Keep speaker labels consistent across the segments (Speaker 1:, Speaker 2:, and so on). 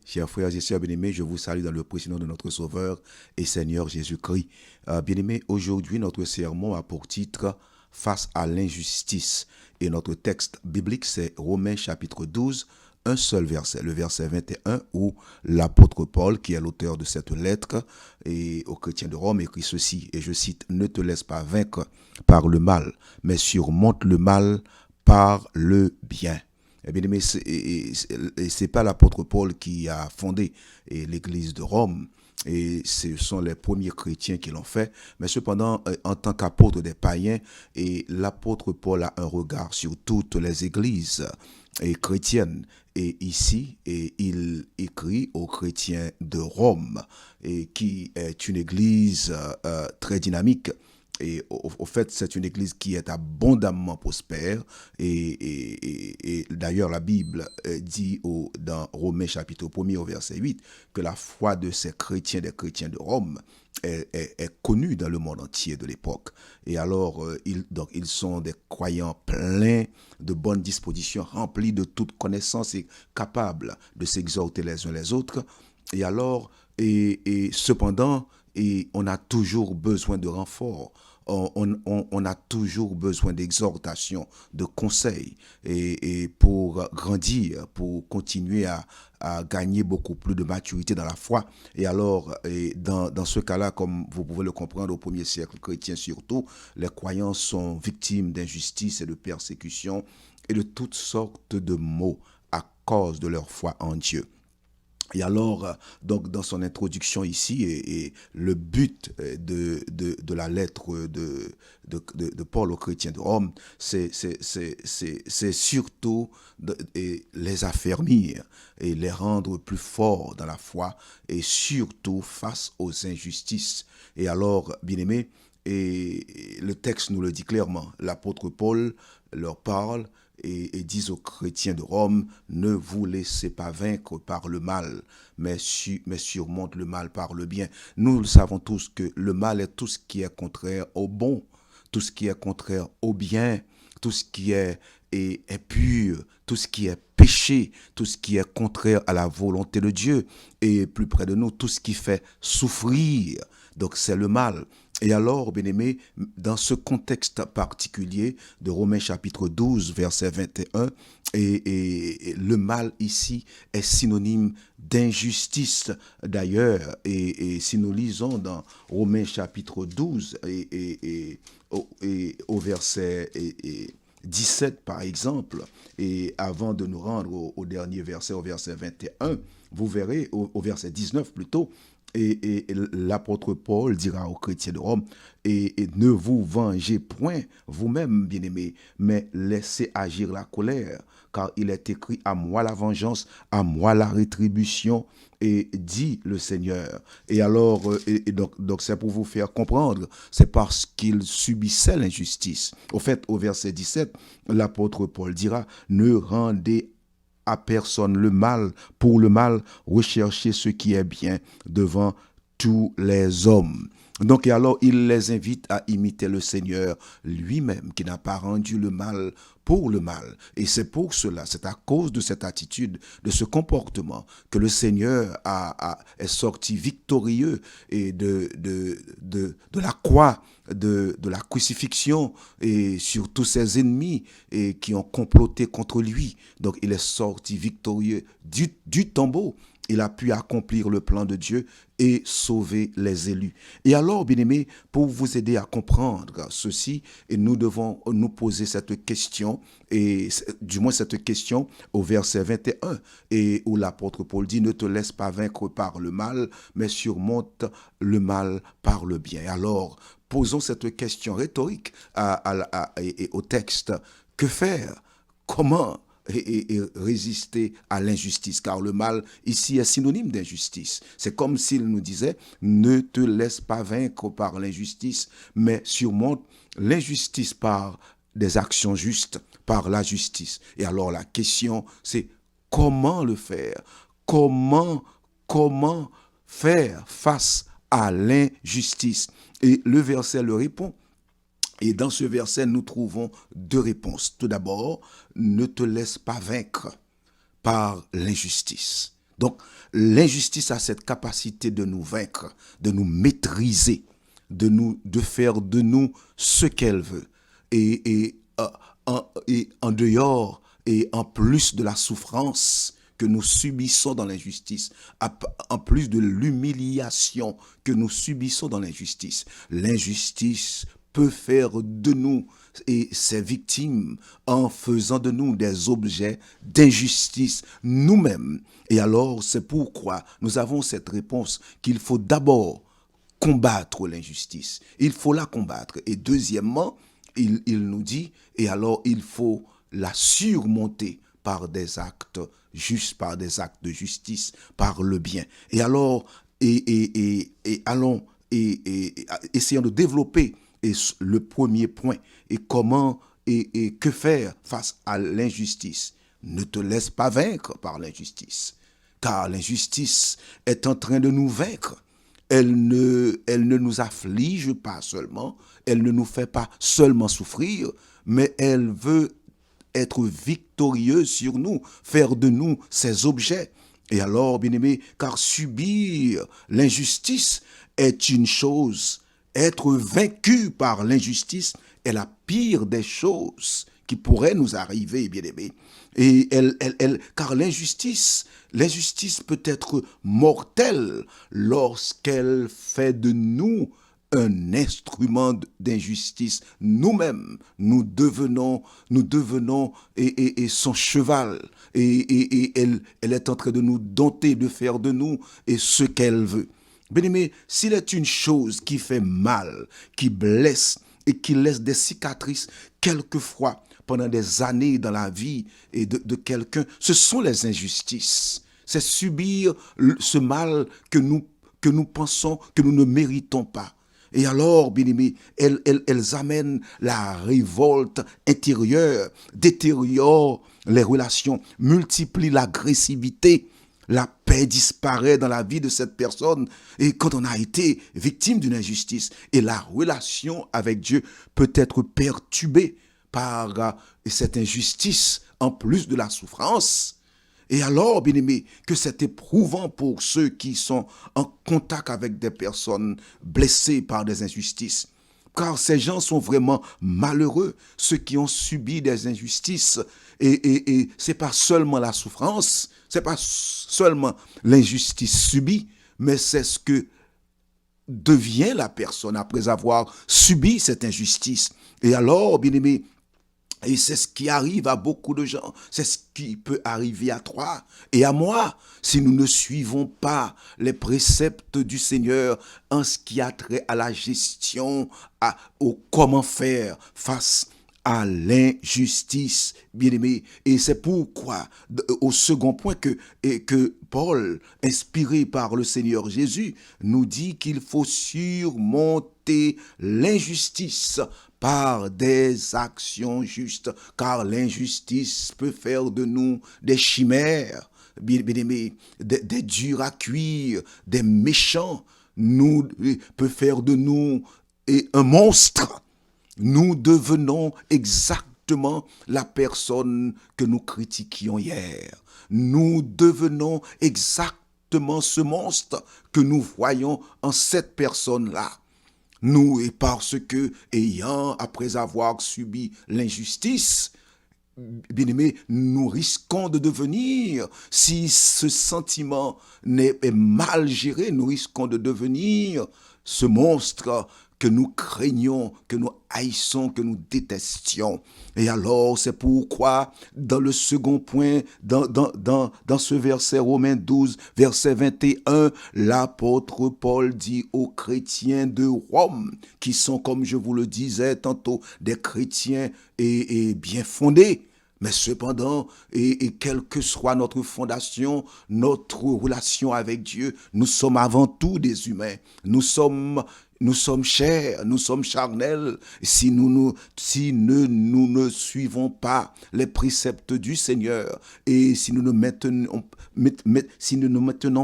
Speaker 1: Chers frères et sœurs bien-aimés, je vous salue dans le précieux nom de notre Sauveur et Seigneur Jésus-Christ. Bien-aimés, aujourd'hui, notre sermon a pour titre Face à l'injustice. Et notre texte biblique, c'est Romains chapitre 12, un seul verset, le verset 21, où l'apôtre Paul, qui est l'auteur de cette lettre et aux chrétiens de Rome, écrit ceci, et je cite, ne te laisse pas vaincre par le mal, mais surmonte le mal par le bien. Eh bien, mais c'est pas l'apôtre Paul qui a fondé l'église de Rome, et ce sont les premiers chrétiens qui l'ont fait, mais cependant, en tant qu'apôtre des païens, et l'apôtre Paul a un regard sur toutes les églises chrétiennes. Et ici, il écrit aux chrétiens de Rome, et qui est une église très dynamique. Et au fait, c'est une église qui est abondamment prospère. Et d'ailleurs, la Bible dit dans Romains chapitre 1er au verset 8 que la foi de ces chrétiens, des chrétiens de Rome, est connue dans le monde entier de l'époque. Et alors, ils sont des croyants pleins de bonnes dispositions, remplis de toute connaissance et capables de s'exhorter les uns les autres. Et alors, cependant, on a toujours besoin de renfort. On a toujours besoin d'exhortation, de conseils, et pour grandir, pour continuer à gagner beaucoup plus de maturité dans la foi. Et alors, dans ce cas-là, comme vous pouvez le comprendre, au premier siècle chrétien surtout, les croyants sont victimes d'injustice et de persécution et de toutes sortes de maux à cause de leur foi en Dieu. Et alors, donc, dans son introduction ici, et le but de la lettre de Paul aux chrétiens de Rome, c'est surtout les affermir et les rendre plus forts dans la foi, et surtout face aux injustices. Et alors, bien-aimés, et le texte nous le dit clairement, l'apôtre Paul leur parle et disent aux chrétiens de Rome, ne vous laissez pas vaincre par le mal, mais surmonte le mal par le bien. Nous le savons tous que le mal est tout ce qui est contraire au bon, tout ce qui est contraire au bien, tout ce qui est pur, tout ce qui est péché, tout ce qui est contraire à la volonté de Dieu, et plus près de nous, tout ce qui fait souffrir. Donc c'est le mal. Et alors, bien-aimés, dans ce contexte particulier de Romains chapitre 12, verset 21, et le mal ici est synonyme d'injustice d'ailleurs. Et si nous lisons dans Romains chapitre 12 et au verset 17 par exemple, et avant de nous rendre au dernier verset, au verset 21, vous verrez, au verset 19 plutôt, et l'apôtre Paul dira aux chrétiens de Rome, et ne vous vengez point vous-même, bien-aimés, mais laissez agir la colère, car il est écrit à moi la vengeance, à moi la rétribution, et dit le Seigneur. Et alors, donc c'est pour vous faire comprendre, c'est parce qu'il subissait l'injustice. Au fait, au verset 17, l'apôtre Paul dira, ne rendez à personne le mal pour le mal, recherchez ce qui est bien devant tous les hommes. Donc, et alors, il les invite à imiter le Seigneur lui-même, qui n'a pas rendu le mal pour le mal. Et c'est pour cela, c'est à cause de cette attitude, de ce comportement, que le Seigneur est sorti victorieux et de la croix, de la crucifixion, et sur tous ses ennemis et qui ont comploté contre lui. Donc il est sorti victorieux du tombeau. Il a pu accomplir le plan de Dieu et sauver les élus. Et alors, bien-aimés, pour vous aider à comprendre ceci, et nous devons nous poser cette question, et du moins cette question au verset 21, et où l'apôtre Paul dit, ne te laisse pas vaincre par le mal, mais surmonte le mal par le bien. Alors, posons cette question rhétorique au texte. Que faire? Comment et résister à l'injustice, car le mal ici est synonyme d'injustice. C'est comme s'il nous disait, ne te laisse pas vaincre par l'injustice, mais surmonte l'injustice par des actions justes, par la justice. Et alors la question, c'est comment le faire? Comment faire face à l'injustice? Et le verset le répond. Et dans ce verset, nous trouvons deux réponses. Tout d'abord, ne te laisse pas vaincre par l'injustice. Donc, l'injustice a cette capacité de nous vaincre, de nous maîtriser, de faire de nous ce qu'elle veut. Et en dehors et en plus de la souffrance que nous subissons dans l'injustice, en plus de l'humiliation que nous subissons dans l'injustice, l'injustice peut faire de nous et ses victimes en faisant de nous des objets d'injustice nous-mêmes. Et alors, c'est pourquoi nous avons cette réponse qu'il faut d'abord combattre l'injustice. Il faut la combattre. Et deuxièmement, il nous dit, et alors il faut la surmonter par des actes justes, par des actes de justice, par le bien. Et alors, allons et essayons de développer le premier point. Et comment et que faire face à l'injustice? Ne te laisse pas vaincre par l'injustice, car l'injustice est en train de nous vaincre. Elle ne nous afflige pas seulement, elle ne nous fait pas seulement souffrir, mais elle veut être victorieuse sur nous, faire de nous ses objets. Et alors, bien-aimé, car subir l'injustice est une chose, être vaincu par l'injustice est la pire des choses qui pourraient nous arriver, bien-aimé. Et car l'injustice peut être mortelle lorsqu'elle fait de nous un instrument d'injustice. Nous-mêmes, nous devenons et son cheval. Et elle est en train de nous dompter, de faire de nous et ce qu'elle veut. Bien-aimé, s'il est une chose qui fait mal, qui blesse et qui laisse des cicatrices, quelquefois, pendant des années dans la vie et de quelqu'un, ce sont les injustices. C'est subir ce mal que nous pensons que nous ne méritons pas. Et alors, bien-aimés, elles amènent la révolte intérieure, détériorent les relations, multiplient l'agressivité. La paix disparaît dans la vie de cette personne et quand on a été victime d'une injustice et la relation avec Dieu peut être perturbée par cette injustice en plus de la souffrance. Et alors, bien-aimé, que c'est éprouvant pour ceux qui sont en contact avec des personnes blessées par des injustices. Car ces gens sont vraiment malheureux, ceux qui ont subi des injustices. Et c'est pas seulement la souffrance, c'est pas seulement l'injustice subie, mais c'est ce que devient la personne après avoir subi cette injustice. Et alors, bien-aimé, et c'est ce qui arrive à beaucoup de gens. C'est ce qui peut arriver à toi et à moi si nous ne suivons pas les préceptes du Seigneur en ce qui a trait à la gestion, au comment faire face à l'injustice, bien-aimé. Et c'est pourquoi, au second point, que Paul, inspiré par le Seigneur Jésus, nous dit qu'il faut surmonter l'injustice par des actions justes, car l'injustice peut faire de nous des chimères, bien-aimés, des durs à cuire, des méchants, peut faire de nous un monstre. Nous devenons exactement la personne que nous critiquions hier. Nous devenons exactement ce monstre que nous voyons en cette personne-là. Nous, et parce que, après avoir subi l'injustice, bien aimé, nous risquons de devenir, si ce sentiment est mal géré, nous risquons de devenir ce monstre que nous craignons, que nous haïssons, que nous détestions. Et alors, c'est pourquoi, dans le second point, dans ce verset Romains 12, verset 21, l'apôtre Paul dit aux chrétiens de Rome, qui sont, comme je vous le disais tantôt, des chrétiens et bien fondés, mais cependant, et quelle que soit notre fondation, notre relation avec Dieu, nous sommes avant tout des humains. Nous sommes nous sommes chers, nous sommes charnels. Si nous ne suivons pas les préceptes du Seigneur et si nous ne maintenons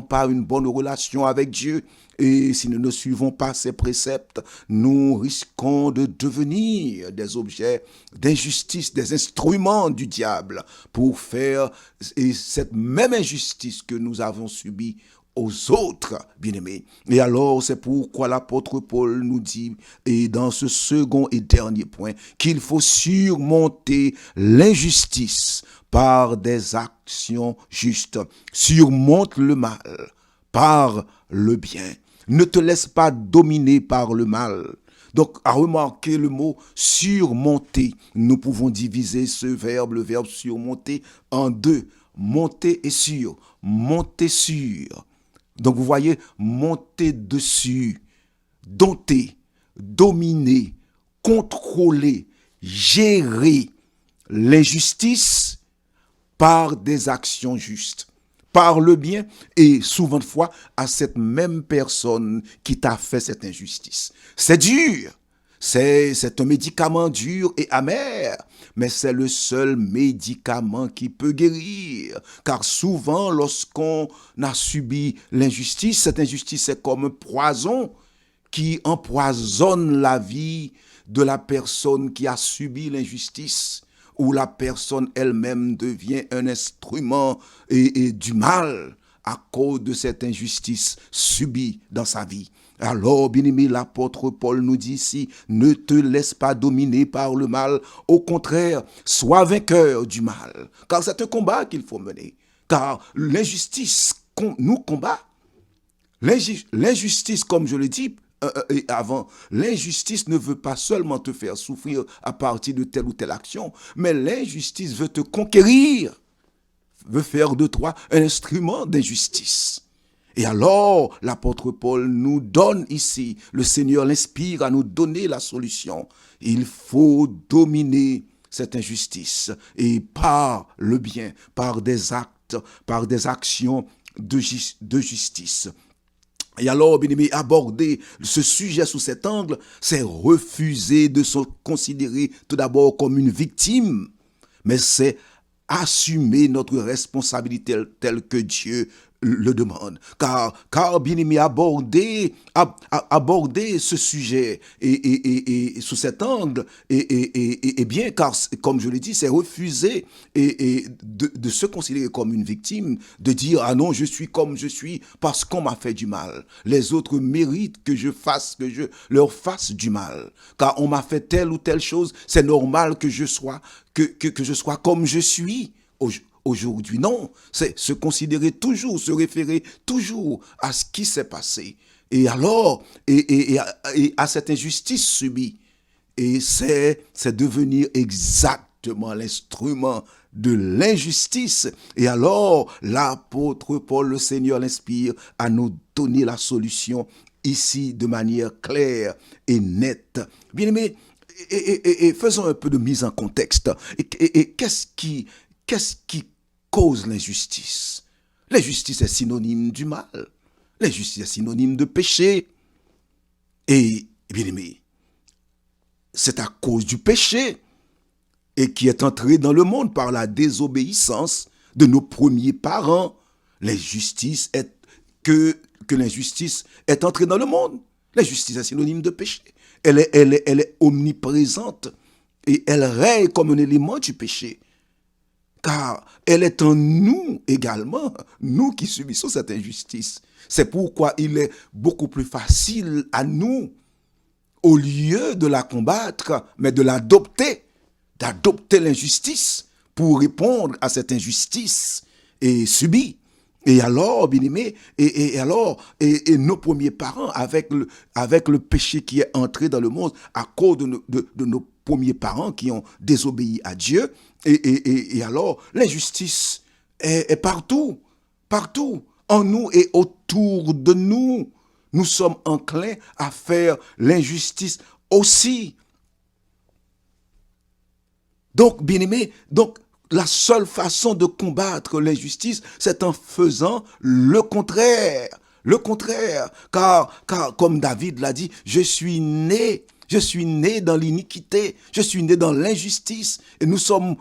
Speaker 1: pas une bonne relation avec Dieu, et si nous ne suivons pas ces préceptes, nous risquons de devenir des objets d'injustice, des instruments du diable pour faire cette même injustice que nous avons subie aux autres, bien-aimés. Et alors, c'est pourquoi l'apôtre Paul nous dit, et dans ce second et dernier point, qu'il faut surmonter l'injustice par des actions justes. Surmonte le mal par le bien. Ne te laisse pas dominer par le mal. Donc, à remarquer le mot surmonter. Nous pouvons diviser ce verbe, le verbe surmonter, en deux. Monter et sur. Monter sur. Donc, vous voyez, monter dessus, dompter, dominer, contrôler, gérer l'injustice par des actions justes, par le bien, et souvent de fois à cette même personne qui t'a fait cette injustice. C'est dur, c'est un médicament dur et amer, mais c'est le seul médicament qui peut guérir. Car souvent, lorsqu'on a subi l'injustice, cette injustice est comme un poison qui empoisonne la vie de la personne qui a subi l'injustice, où la personne elle-même devient un instrument et du mal à cause de cette injustice subie dans sa vie. Alors, bien-aimé, l'apôtre Paul nous dit ici, ne te laisse pas dominer par le mal. Au contraire, sois vainqueur du mal. Car c'est un combat qu'il faut mener. Car l'injustice nous combat. L'injustice, comme je le dis avant, l'injustice ne veut pas seulement te faire souffrir à partir de telle ou telle action, mais l'injustice veut te conquérir, veut faire de toi un instrument d'injustice. Et alors, l'apôtre Paul nous donne ici, le Seigneur l'inspire à nous donner la solution. Il faut dominer cette injustice et par le bien, par des actes, par des actions de justice. Et alors, bien aimé, aborder ce sujet sous cet angle, c'est refuser de se considérer tout d'abord comme une victime, mais c'est assumer notre responsabilité telle que Dieu le demande. Car bien aimé, aborder ce sujet et sous cet angle, et bien, car comme je l'ai dit, c'est refuser de se considérer comme une victime, de dire, ah non, je suis comme je suis parce qu'on m'a fait du mal. Les autres méritent que je leur fasse du mal. Car on m'a fait telle ou telle chose, c'est normal que je sois comme je suis. Aujourd'hui, non, c'est se considérer toujours, se référer toujours à ce qui s'est passé. Et alors, et à cette injustice subie. Et c'est devenir exactement l'instrument de l'injustice. Et alors, l'apôtre Paul, le Seigneur l'inspire à nous donner la solution ici de manière claire et nette. Bien aimé, et faisons un peu de mise en contexte. Et qu'est-ce qui cause l'injustice? L'injustice est synonyme du mal. L'injustice est synonyme de péché. Et, bien aimé, c'est à cause du péché et qui est entré dans le monde par la désobéissance de nos premiers parents. L'injustice est que l'injustice est entrée dans le monde. L'injustice est synonyme de péché. Elle est omniprésente et elle règne comme un élément du péché. Car elle est en nous également, nous qui subissons cette injustice. C'est pourquoi il est beaucoup plus facile à nous, au lieu de la combattre, mais de l'adopter, d'adopter l'injustice pour répondre à cette injustice et subie. Et alors, bien aimé, et nos premiers parents, avec le péché qui est entré dans le monde à cause de nos premiers parents qui ont désobéi à Dieu, et alors l'injustice est partout, partout, en nous et autour de nous. Nous sommes enclins à faire l'injustice aussi. Donc, bien aimé, la seule façon de combattre l'injustice, c'est en faisant le contraire. Le contraire, car comme David l'a dit, je suis né dans l'iniquité, je suis né dans l'injustice, et nous sommes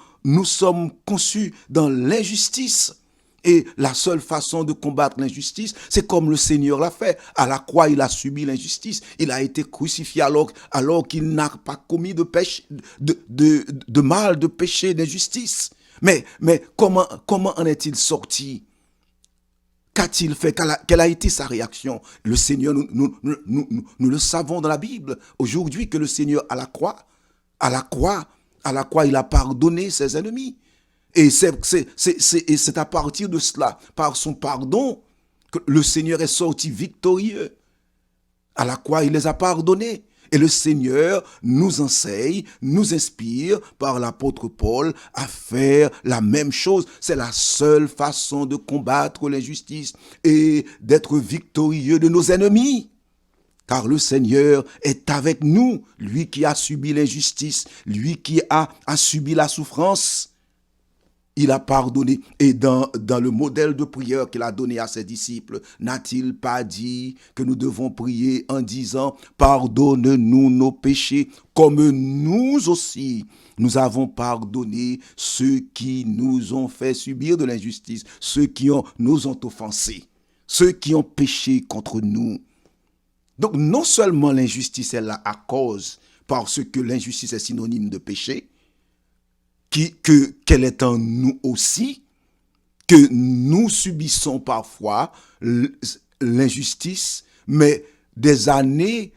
Speaker 1: conçus dans l'injustice. Et la seule façon de combattre l'injustice, c'est comme le Seigneur l'a fait. À la croix, il a subi l'injustice. Il a été crucifié alors qu'il n'a pas commis de mal, de péché, d'injustice. Mais comment en est-il sorti? Qu'a-t-il fait? Quelle a été sa réaction? Le Seigneur, nous le savons dans la Bible, aujourd'hui, que le Seigneur à la croix, il a pardonné ses ennemis. Et c'est à partir de cela, par son pardon, que le Seigneur est sorti victorieux. À la croix, il les a pardonnés. Et le Seigneur nous enseigne, nous inspire par l'apôtre Paul à faire la même chose. C'est la seule façon de combattre l'injustice et d'être victorieux de nos ennemis. Car le Seigneur est avec nous, lui qui a subi l'injustice, lui qui a subi la souffrance. Il a pardonné. Et dans le modèle de prière qu'il a donné à ses disciples, n'a-t-il pas dit que nous devons prier en disant « Pardonne-nous nos péchés, comme nous aussi, nous avons pardonné ceux qui nous ont fait subir de l'injustice, ceux qui nous ont offensés, ceux qui ont péché contre nous. » Donc non seulement l'injustice est là à cause, parce que l'injustice est synonyme de péché, qu'elle est en nous aussi, que nous subissons parfois l'injustice, mais des années,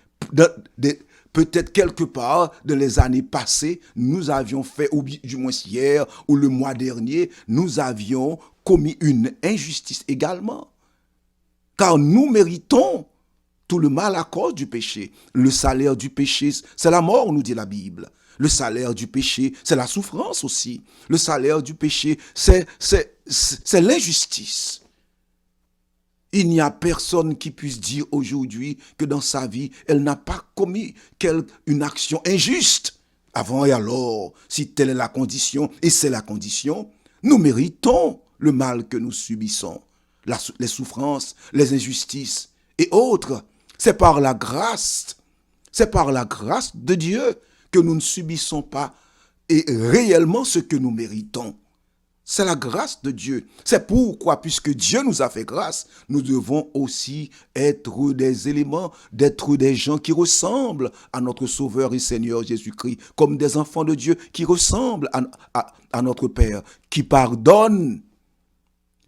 Speaker 1: peut-être quelque part dans les années passées, nous avions fait, ou du moins hier ou le mois dernier, nous avions commis une injustice également. Car nous méritons tout le mal à cause du péché. Le salaire du péché, c'est la mort, nous dit la Bible. Le salaire du péché, c'est la souffrance aussi. Le salaire du péché, c'est l'injustice. Il n'y a personne qui puisse dire aujourd'hui que dans sa vie, elle n'a pas commis une action injuste. Avant et alors, si telle est la condition, et c'est la condition, nous méritons le mal que nous subissons, les souffrances, les injustices et autres. C'est par la grâce de Dieu que nous ne subissons pas et réellement ce que nous méritons. C'est la grâce de Dieu. C'est pourquoi, puisque Dieu nous a fait grâce, nous devons aussi être des éléments, d'être des gens qui ressemblent à notre Sauveur et Seigneur Jésus-Christ, comme des enfants de Dieu qui ressemblent à notre Père, qui pardonnent.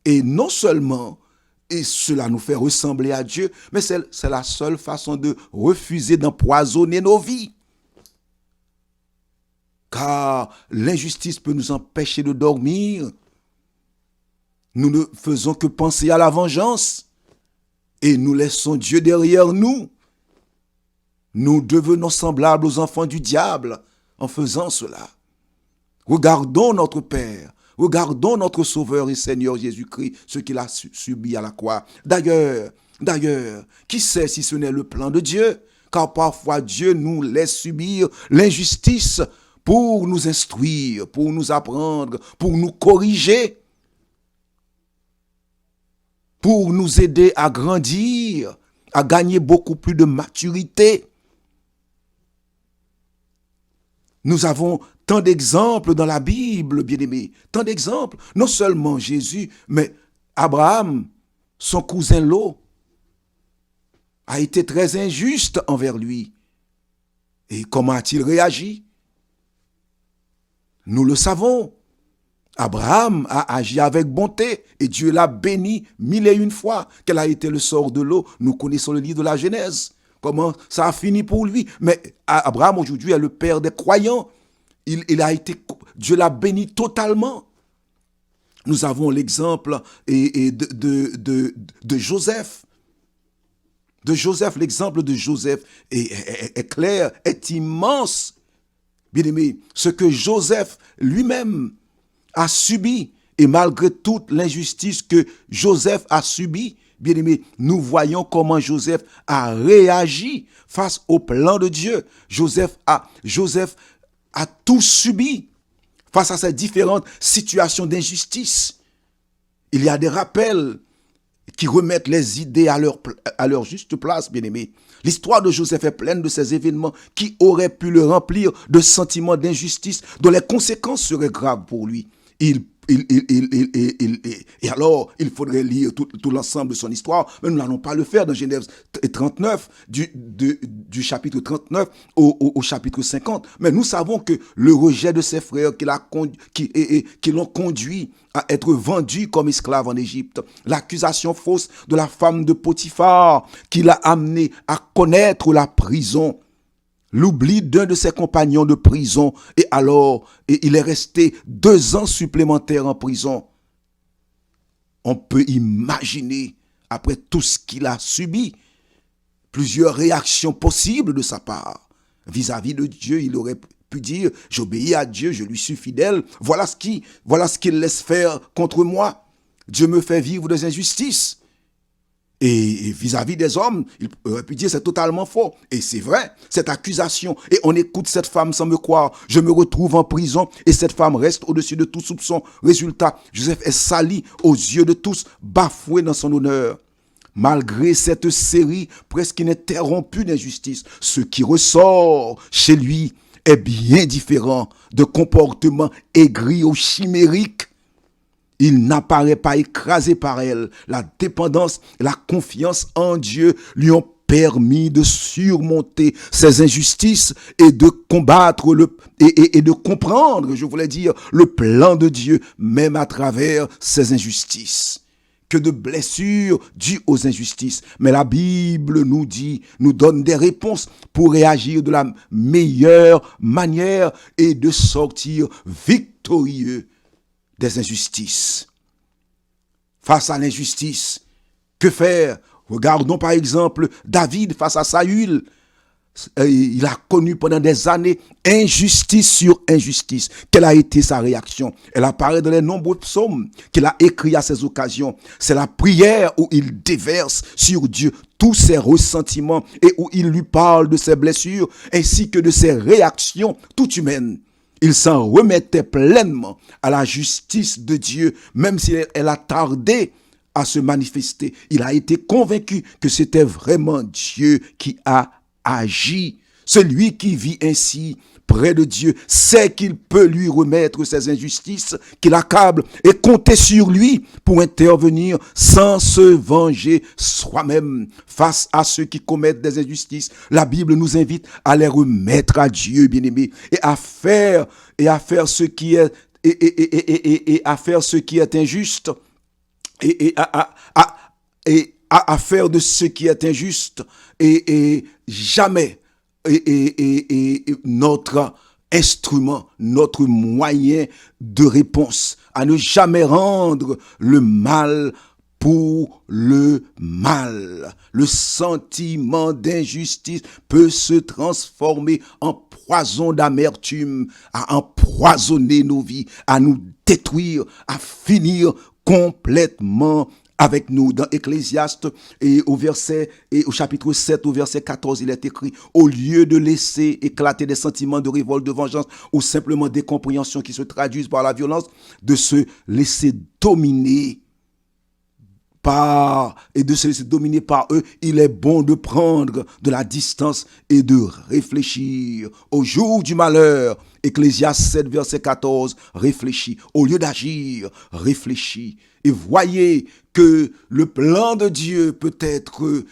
Speaker 1: Et non seulement, et cela nous fait ressembler à Dieu, mais c'est la seule façon de refuser d'empoisonner nos vies. Car l'injustice peut nous empêcher de dormir. Nous ne faisons que penser à la vengeance et nous laissons Dieu derrière nous. Nous devenons semblables aux enfants du diable en faisant cela. Regardons notre Père, regardons notre Sauveur et Seigneur Jésus-Christ, ce qu'il a subi à la croix. D'ailleurs, qui sait si ce n'est le plan de Dieu? Car parfois Dieu nous laisse subir l'injustice pour nous instruire, pour nous apprendre, pour nous corriger, pour nous aider à grandir, à gagner beaucoup plus de maturité. Nous avons tant d'exemples dans la Bible, bien-aimés, tant d'exemples, non seulement Jésus, mais Abraham, son cousin Lot, a été très injuste envers lui. Et comment a-t-il réagi? Nous le savons. Abraham a agi avec bonté et Dieu l'a béni 1001 fois. Quel a été le sort de Lot? Nous connaissons le livre de la Genèse. Comment ça a fini pour lui? Mais Abraham aujourd'hui est le père des croyants. Dieu l'a béni totalement. Nous avons l'exemple de Joseph. L'exemple de Joseph est clair, est immense. Bien-aimé, ce que Joseph lui-même a subi, et malgré toute l'injustice que Joseph a subie, bien-aimé, nous voyons comment Joseph a réagi face au plan de Dieu. Joseph a tout subi face à ces différentes situations d'injustice. Il y a des rappels qui remettent les idées à leur juste place, bien-aimés. L'histoire de Joseph est pleine de ces événements qui auraient pu le remplir de sentiments d'injustice dont les conséquences seraient graves pour lui. Et alors, il faudrait lire tout l'ensemble de son histoire, mais nous n'allons pas le faire dans Genèse 39, du chapitre 39 au chapitre 50. Mais nous savons que le rejet de ses frères qui l'ont conduit à être vendu comme esclave en Égypte, l'accusation fausse de la femme de Potiphar qui l'a amené à connaître la prison, l'oubli d'un de ses compagnons de prison, et alors il est resté 2 ans supplémentaires en prison. On peut imaginer, après tout ce qu'il a subi, plusieurs réactions possibles de sa part. Vis-à-vis de Dieu, il aurait pu dire, j'obéis à Dieu, je lui suis fidèle, voilà ce qu'il laisse faire contre moi. Dieu me fait vivre des injustices. Et vis-à-vis des hommes, il aurait pu dire c'est totalement faux. Et c'est vrai, cette accusation. Et on écoute cette femme sans me croire. Je me retrouve en prison et cette femme reste au-dessus de tout soupçon. Résultat, Joseph est sali aux yeux de tous, bafoué dans son honneur. Malgré cette série presque ininterrompue d'injustices, ce qui ressort chez lui est bien différent de comportements aigris ou chimériques. Il n'apparaît pas écrasé par elle. La dépendance et la confiance en Dieu lui ont permis de surmonter ces injustices et de combattre et de comprendre, je voulais dire, le plan de Dieu, même à travers ces injustices. Que de blessures dues aux injustices. Mais la Bible nous donne des réponses pour réagir de la meilleure manière et de sortir victorieux des injustices. Face à l'injustice, que faire? Regardons par exemple David face à Saül. Il a connu pendant des années injustice sur injustice. Quelle a été sa réaction? Elle apparaît dans les nombreux psaumes qu'il a écrits à ces occasions. C'est la prière où il déverse sur Dieu tous ses ressentiments et où il lui parle de ses blessures ainsi que de ses réactions toutes humaines. Il s'en remettait pleinement à la justice de Dieu, même si elle a tardé à se manifester. Il a été convaincu que c'était vraiment Dieu qui a agi. Celui qui vit ainsi près de Dieu sait qu'il peut lui remettre ses injustices qui l'accablent et compter sur lui pour intervenir sans se venger soi-même face à ceux qui commettent des injustices. La Bible nous invite à les remettre à Dieu, bien-aimés, et à faire ce qui est et à faire ce qui est injuste et à faire de ce qui est injuste et jamais et notre instrument, notre moyen de réponse, à ne jamais rendre le mal pour le mal. Le sentiment d'injustice peut se transformer en poison d'amertume, à empoisonner nos vies, à nous détruire, à finir complètement avec nous. Dans Ecclésiaste et au chapitre 7 au verset 14, il est écrit: au lieu de laisser éclater des sentiments de révolte, de vengeance ou simplement des compréhensions qui se traduisent par la violence, de se laisser dominer par eux, il est bon de prendre de la distance et de réfléchir. Au jour du malheur, Ecclésiaste 7 verset 14, réfléchis. Au lieu d'agir, réfléchis. Et voyez que le plan de Dieu peut-être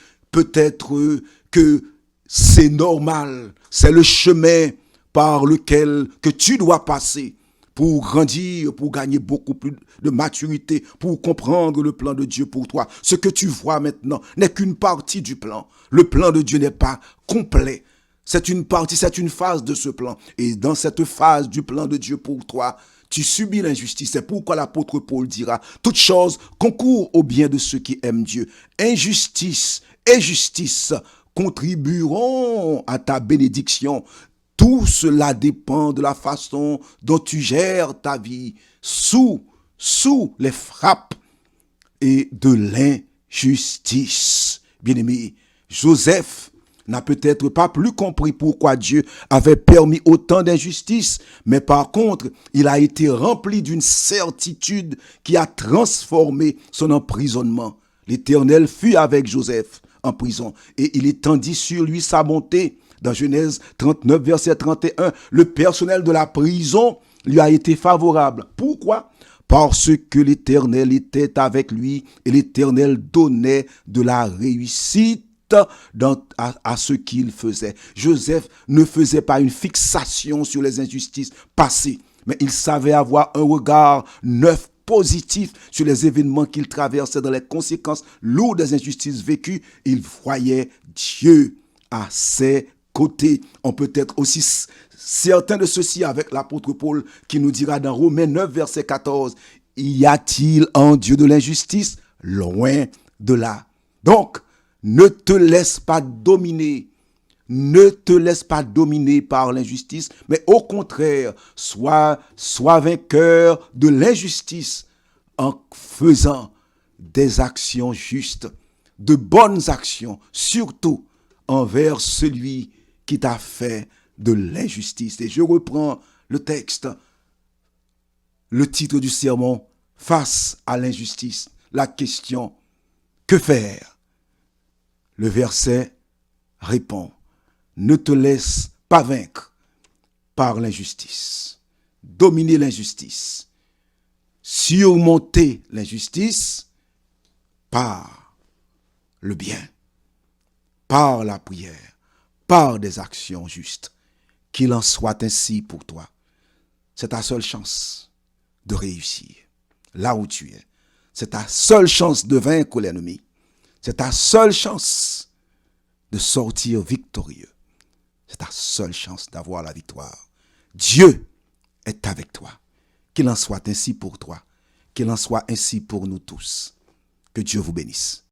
Speaker 1: que c'est normal. C'est le chemin par lequel que tu dois passer pour grandir, pour gagner beaucoup plus de maturité, pour comprendre le plan de Dieu pour toi. Ce que tu vois maintenant n'est qu'une partie du plan. Le plan de Dieu n'est pas complet. C'est une partie, c'est une phase de ce plan. Et dans cette phase du plan de Dieu pour toi, tu subis l'injustice. C'est pourquoi l'apôtre Paul dira: toute chose concourt au bien de ceux qui aiment Dieu. Injustice et justice contribueront à ta bénédiction. Tout cela dépend de la façon dont tu gères ta vie sous les frappes et de l'injustice. Bien-aimé, Joseph n'a peut-être pas plus compris pourquoi Dieu avait permis autant d'injustice, mais par contre, il a été rempli d'une certitude qui a transformé son emprisonnement. l'Éternel fut avec Joseph en prison et il étendit sur lui sa bonté. Dans Genèse 39, verset 31, le personnel de la prison lui a été favorable. Pourquoi? Parce que l'Éternel était avec lui et l'Éternel donnait de la réussite à ce qu'il faisait. Joseph ne faisait pas une fixation sur les injustices passées, mais il savait avoir un regard neuf, positif sur les événements qu'il traversait, dans les conséquences lourdes des injustices vécues. Il voyait Dieu à ses côtés. On peut être aussi certain de ceci avec l'apôtre Paul qui nous dira dans Romains 9, verset 14, « Y a-t-il un Dieu de l'injustice? Loin de là. » Donc, ne te laisse pas dominer. Ne te laisse pas dominer par l'injustice, mais au contraire, sois vainqueur de l'injustice en faisant des actions justes, de bonnes actions, surtout envers celui qui t'a fait de l'injustice. Et je reprends le texte, le titre du sermon, face à l'injustice. La question, que faire? Le verset répond, ne te laisse pas vaincre par l'injustice. Dominer l'injustice. Surmonter l'injustice par le bien, par la prière, par des actions justes. Qu'il en soit ainsi pour toi. C'est ta seule chance de réussir là où tu es. C'est ta seule chance de vaincre l'ennemi. C'est ta seule chance de sortir victorieux. C'est ta seule chance d'avoir la victoire. Dieu est avec toi. Qu'il en soit ainsi pour toi. Qu'il en soit ainsi pour nous tous. Que Dieu vous bénisse.